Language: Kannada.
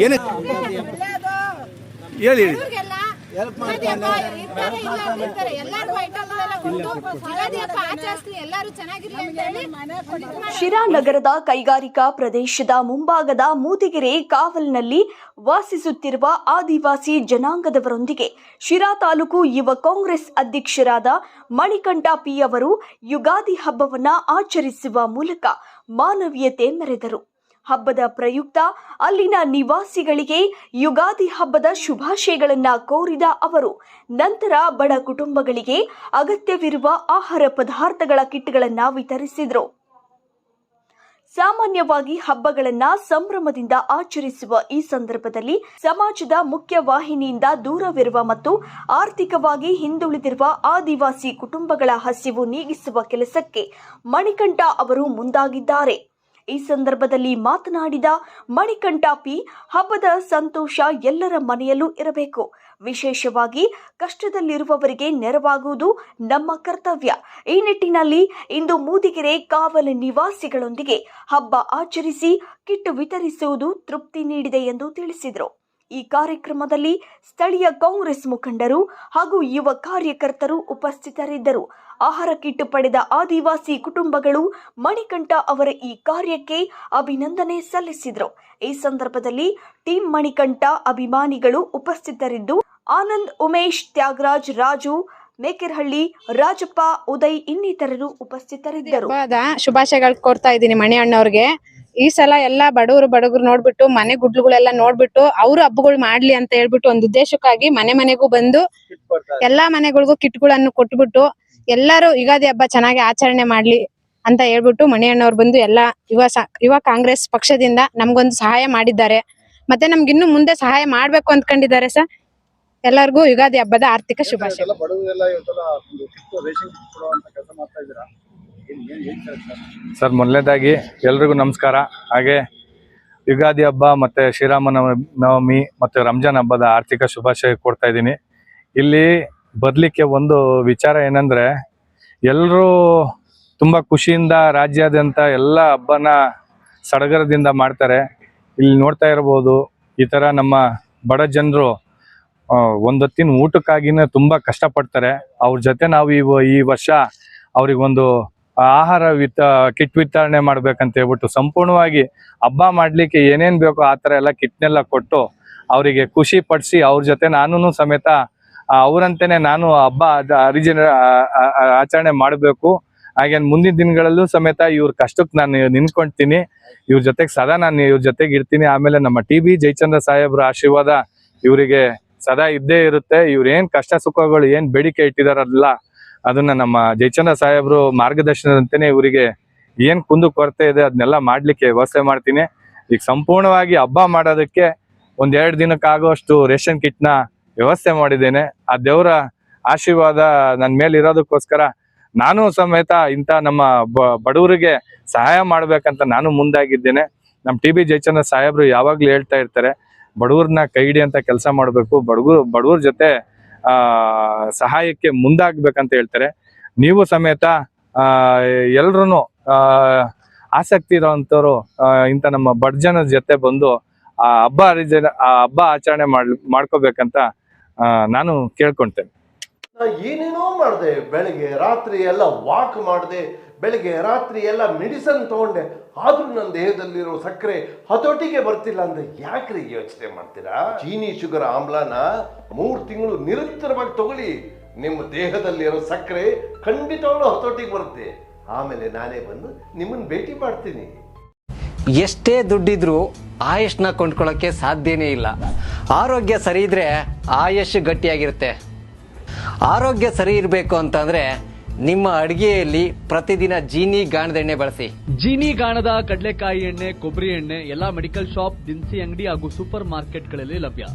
ಏನು ಹೇಳಿ ಹೇಳಿ. ಶಿರಾ ನಗರದ ಕೈಗಾರಿಕಾ ಪ್ರದೇಶದ ಮುಂಭಾಗದ ಮೂದಿಗೆರೆ ಕಾವಲಿನಲ್ಲಿ ವಾಸಿಸುತ್ತಿರುವ ಆದಿವಾಸಿ ಜನಾಂಗದವರೊಂದಿಗೆ ಶಿರಾ ತಾಲೂಕು ಯುವ ಕಾಂಗ್ರೆಸ್ ಅಧ್ಯಕ್ಷರಾದ ಮಣಿಕಂಠ ಪಿ ಅವರು ಯುಗಾದಿ ಹಬ್ಬವನ್ನ ಆಚರಿಸುವ ಮೂಲಕ ಮಾನವೀಯತೆ ಮೆರೆದರು. ಹಬ್ಬದ ಪ್ರಯುಕ್ತ ಅಲ್ಲಿನ ನಿವಾಸಿಗಳಿಗೆ ಯುಗಾದಿ ಹಬ್ಬದ ಶುಭಾಶಯಗಳನ್ನು ಕೋರಿದ ಅವರು ನಂತರ ಬಡ ಕುಟುಂಬಗಳಿಗೆ ಅಗತ್ಯವಿರುವ ಆಹಾರ ಪದಾರ್ಥಗಳ ಕಿಟ್ಗಳನ್ನು ವಿತರಿಸಿದರು. ಸಾಮಾನ್ಯವಾಗಿ ಹಬ್ಬಗಳನ್ನು ಸಂಭ್ರಮದಿಂದ ಆಚರಿಸುವ ಈ ಸಂದರ್ಭದಲ್ಲಿ ಸಮಾಜದ ಮುಖ್ಯ ವಾಹಿನಿಯಿಂದ ದೂರವಿರುವ ಮತ್ತು ಆರ್ಥಿಕವಾಗಿ ಹಿಂದುಳಿದಿರುವ ಆದಿವಾಸಿ ಕುಟುಂಬಗಳ ಹಸಿವು ನೀಗಿಸುವ ಕೆಲಸಕ್ಕೆ ಮಣಿಕಂಠ ಅವರು ಮುಂದಾಗಿದ್ದಾರೆ. ಈ ಸಂದರ್ಭದಲ್ಲಿ ಮಾತನಾಡಿದ ಮಣಿಕಂಠ ಪಿ, ಹಬ್ಬದ ಸಂತೋಷ ಎಲ್ಲರ ಮನೆಯಲ್ಲೂ ಇರಬೇಕು. ವಿಶೇಷವಾಗಿ ಕಷ್ಟದಲ್ಲಿರುವವರಿಗೆ ನೆರವಾಗುವುದು ನಮ್ಮ ಕರ್ತವ್ಯ. ಈ ನಿಟ್ಟಿನಲ್ಲಿ ಇಂದು ಮೂದಿಗೆರೆ ಕಾವಲು ನಿವಾಸಿಗಳೊಂದಿಗೆ ಹಬ್ಬ ಆಚರಿಸಿ ಕಿಟ್ ವಿತರಿಸುವುದು ತೃಪ್ತಿ ನೀಡಿದೆ ಎಂದು ತಿಳಿಸಿದರು. ಈ ಕಾರ್ಯಕ್ರಮದಲ್ಲಿ ಸ್ಥಳೀಯ ಕಾಂಗ್ರೆಸ್ ಮುಖಂಡರು ಹಾಗೂ ಯುವ ಕಾರ್ಯಕರ್ತರು ಉಪಸ್ಥಿತರಿದ್ದರು. ಆಹಾರ ಕಿಟ್ ಪಡೆದ ಆದಿವಾಸಿ ಕುಟುಂಬಗಳು ಮಣಿಕಂಠ ಅವರ ಈ ಕಾರ್ಯಕ್ಕೆ ಅಭಿನಂದನೆ ಸಲ್ಲಿಸಿದರು. ಈ ಸಂದರ್ಭದಲ್ಲಿ ಟೀಂ ಮಣಿಕಂಠ ಅಭಿಮಾನಿಗಳು ಉಪಸ್ಥಿತರಿದ್ದು ಆನಂದ್, ಉಮೇಶ್, ತ್ಯಾಗರಾಜ್, ರಾಜು, ಮೇಕೆರಹಳ್ಳಿ, ರಾಜಪ್ಪ, ಉದಯ್ ಇನ್ನಿತರರು ಉಪಸ್ಥಿತರಿದ್ದರು. ಶುಭಾಶಯಗಳು ಕೋರ್ತಾ ಇದ್ದೀನಿ ಮಣಿ ಅಣ್ಣವ್ರಿಗೆ. ಈ ಸಲ ಎಲ್ಲಾ ಬಡವರು ನೋಡ್ಬಿಟ್ಟು ಮನೆ ಗುಡ್ಲುಗಳೆಲ್ಲ ನೋಡ್ಬಿಟ್ಟು ಅವ್ರು ಹಬ್ಬಗಳು ಮಾಡ್ಲಿ ಅಂತ ಹೇಳ್ಬಿಟ್ಟು ಒಂದು ಉದ್ದೇಶಕ್ಕಾಗಿ ಮನೆಗೂ ಬಂದು ಎಲ್ಲಾ ಮನೆಗಳಿಗೂ ಕಿಟ್ಗಳನ್ನು ಕೊಟ್ಬಿಟ್ಟು ಎಲ್ಲರೂ ಯುಗಾದಿ ಹಬ್ಬ ಚೆನ್ನಾಗಿ ಆಚರಣೆ ಮಾಡ್ಲಿ ಅಂತ ಹೇಳ್ಬಿಟ್ಟು ಮಣಿ ಅಣ್ಣವ್ರು ಬಂದು ಎಲ್ಲಾ ಯುವ ಕಾಂಗ್ರೆಸ್ ಪಕ್ಷದಿಂದ ನಮ್ಗೊಂದು ಸಹಾಯ ಮಾಡಿದ್ದಾರೆ. ಮತ್ತೆ ನಮ್ಗೆ ಇನ್ನು ಮುಂದೆ ಸಹಾಯ ಮಾಡ್ಬೇಕು ಅಂದ್ಕೊಂಡಿದ್ದಾರೆ ಸರ್. ಎಲ್ಲರಿಗೂ ಯುಗಾದಿ ಹಬ್ಬದ ಆರ್ಥಿಕ ಶುಭಾಶಯ. ಸರ್, ಮೊದಲನೇದಾಗಿ ಎಲ್ರಿಗೂ ನಮಸ್ಕಾರ. ಹಾಗೆ ಯುಗಾದಿ ಹಬ್ಬ ಮತ್ತು ಶ್ರೀರಾಮನವಮಿ ಮತ್ತು ರಂಜಾನ್ ಹಬ್ಬದ ಆರ್ಥಿಕ ಶುಭಾಶಯ ಕೊಡ್ತಾ ಇದ್ದೀನಿ. ಇಲ್ಲಿ ಬದಲಿಕ್ಕೆ ಒಂದು ವಿಚಾರ ಏನಂದರೆ, ಎಲ್ಲರೂ ತುಂಬ ಖುಷಿಯಿಂದ ರಾಜ್ಯಾದ್ಯಂತ ಎಲ್ಲ ಹಬ್ಬನ ಸಡಗರದಿಂದ ಮಾಡ್ತಾರೆ. ಇಲ್ಲಿ ನೋಡ್ತಾ ಇರ್ಬೋದು, ಈ ಥರ ನಮ್ಮ ಬಡ ಜನರು ಒಂದೊತ್ತಿನ ಊಟಕ್ಕಾಗಿನೇ ತುಂಬ ಕಷ್ಟಪಡ್ತಾರೆ. ಅವ್ರ ಜೊತೆ ನಾವು ಈ ವರ್ಷ ಅವ್ರಿಗೊಂದು ಆಹಾರ ಕಿಟ್ ವಿತರಣೆ ಮಾಡ್ಬೇಕಂತ ಹೇಳ್ಬಿಟ್ಟು ಸಂಪೂರ್ಣವಾಗಿ ಹಬ್ಬ ಮಾಡ್ಲಿಕ್ಕೆ ಏನೇನ್ ಬೇಕೋ ಆ ಥರ ಎಲ್ಲ ಕಿಟ್ನೆಲ್ಲ ಕೊಟ್ಟು ಅವರಿಗೆ ಖುಷಿ ಪಡಿಸಿ, ಅವ್ರ ಜೊತೆ ನಾನು ಸಮೇತ ಅವರಂತೆನೆ ನಾನು ಹಬ್ಬ ಆಚರಣೆ ಮಾಡಬೇಕು. ಹಾಗೆ ಮುಂದಿನ ದಿನಗಳಲ್ಲೂ ಸಮೇತ ಇವ್ರ ಕಷ್ಟಕ್ಕೆ ನಾನು ನಿಂತ್ಕೊಳ್ತೀನಿ. ಇವ್ರ ಜೊತೆಗೆ ಸದಾ ನಾನು ಇವ್ರ ಜೊತೆಗೆ ಇರ್ತೀನಿ. ಆಮೇಲೆ ನಮ್ಮ TB ಜಯಚಂದ್ರ ಸಾಹೇಬ್ರ ಆಶೀರ್ವಾದ ಇವರಿಗೆ ಸದಾ ಇದ್ದೇ ಇರುತ್ತೆ. ಇವ್ರು ಏನ್ ಕಷ್ಟ ಸುಖಗಳು ಏನ್ ಬೇಡಿಕೆ ಇಟ್ಟಿದಾರಲ್ಲ ಅದನ್ನ ನಮ್ಮ ಜಯಚಂದ್ರ ಸಾಹೇಬ್ರು ಮಾರ್ಗದರ್ಶನದಂತೆಯೇ ಇವರಿಗೆ ಏನ್ ಕುಂದು ಕೊರತೆ ಇದೆ ಅದನ್ನೆಲ್ಲ ಮಾಡ್ಲಿಕ್ಕೆ ವ್ಯವಸ್ಥೆ ಮಾಡ್ತೀನಿ. ಈಗ ಸಂಪೂರ್ಣವಾಗಿ ಹಬ್ಬ ಮಾಡೋದಕ್ಕೆ 1-2 ದಿನಕ್ಕಾಗುವಷ್ಟು ರೇಷನ್ ಕಿಟ್ನ ವ್ಯವಸ್ಥೆ ಮಾಡಿದ್ದೇನೆ. ಆ ದೇವರ ಆಶೀರ್ವಾದ ನನ್ನ ಮೇಲೆ ಇರೋದಕ್ಕೋಸ್ಕರ ನಾನು ಸಮೇತ ಇಂಥ ನಮ್ಮ ಬಡವರಿಗೆ ಸಹಾಯ ಮಾಡ್ಬೇಕಂತ ನಾನು ಮುಂದಾಗಿದ್ದೇನೆ. ನಮ್ಮ TB ಜಯಚಂದ್ರ ಸಾಹೇಬ್ರು ಯಾವಾಗ್ಲೂ ಹೇಳ್ತಾ ಇರ್ತಾರೆ, ಬಡವ್ರನ್ನ ಕೈ ಹಿಡಿಯಂತ ಕೆಲಸ ಮಾಡಬೇಕು, ಬಡವ್ರ ಜೊತೆ ಸಹಾಯಕ್ಕೆ ಮುಂದಾಗ್ಬೇಕಂತ ಹೇಳ್ತಾರೆ. ನೀವು ಸಮೇತ ಎಲ್ರೂ ಆಸಕ್ತಿ ಇರೋವಂಥವ್ರು ಇಂಥ ನಮ್ಮ ಬಡ ಜನದ ಜೊತೆ ಬಂದು ಆ ಹಬ್ಬ ಆಚರಣೆ ಮಾಡ್ಕೋಬೇಕಂತ ನಾನು ಕೇಳ್ಕೊಳ್ತೇನೆ. ಏನೇನೋ ಮಾಡಿದೆ, ಬೆಳಗ್ಗೆ ರಾತ್ರಿ ಎಲ್ಲ ವಾಕ್ ಮಾಡಿದೆ, ಬೆಳಗ್ಗೆ ರಾತ್ರಿ ಎಲ್ಲ ಮೆಡಿಸನ್ ತಗೊಂಡೆ, ಆದ್ರೂ ನನ್ನ ದೇಹದಲ್ಲಿರೋ ಸಕ್ಕರೆ ಹತೋಟಿಗೆ ಬರ್ತಿಲ್ಲ ಅಂದ್ರೆ ಯಾಕ್ರಿ ಯೋಚನೆ ಮಾಡ್ತೀರಾ? ಚೀನಿ ಶುಗರ್ ಆಮ್ಲನ 3 ತಿಂಗಳು ನಿರಂತರವಾಗಿ ತಗೊಳ್ಳಿ, ನಿಮ್ಮ ದೇಹದಲ್ಲಿರೋ ಸಕ್ಕರೆ ಖಂಡಿತವಾಗ್ಲೂ ಹತೋಟಿಗೆ ಬರುತ್ತೆ. ಆಮೇಲೆ ನಾನೇ ಬಂದು ನಿಮ್ಮನ್ನ ಭೇಟಿ ಮಾಡ್ತೀನಿ. ಎಷ್ಟೇ ದುಡ್ಡಿದ್ರೂ ಆಯುಷ್ನ ಕೊಂಡ್ಕೊಳ್ಳೋಕೆ ಸಾಧ್ಯನೇ ಇಲ್ಲ. ಆರೋಗ್ಯ ಸರಿ ಇದ್ರೆ ಆಯುಷ್ ಗಟ್ಟಿಯಾಗಿರುತ್ತೆ. ಆರೋಗ್ಯ ಸರಿ ಇರಬೇಕು ಅಂತಂದ್ರೆ ನಿಮ್ಮ ಅಡಿಗೆಯಲ್ಲಿ ಪ್ರತಿದಿನ ಜೀನಿ ಗಾಣದ ಎಣ್ಣೆ ಬಳಸಿ. ಜೀನಿ ಗಾಣದ ಕಡಲೆಕಾಯಿ ಎಣ್ಣೆ, ಕೊಬ್ಬರಿ ಎಣ್ಣೆ ಎಲ್ಲಾ ಮೆಡಿಕಲ್ ಶಾಪ್, ದಿನಸಿ ಅಂಗಡಿ ಹಾಗೂ ಸೂಪರ್ ಮಾರ್ಕೆಟ್ಗಳಲ್ಲಿ ಲಭ್ಯ.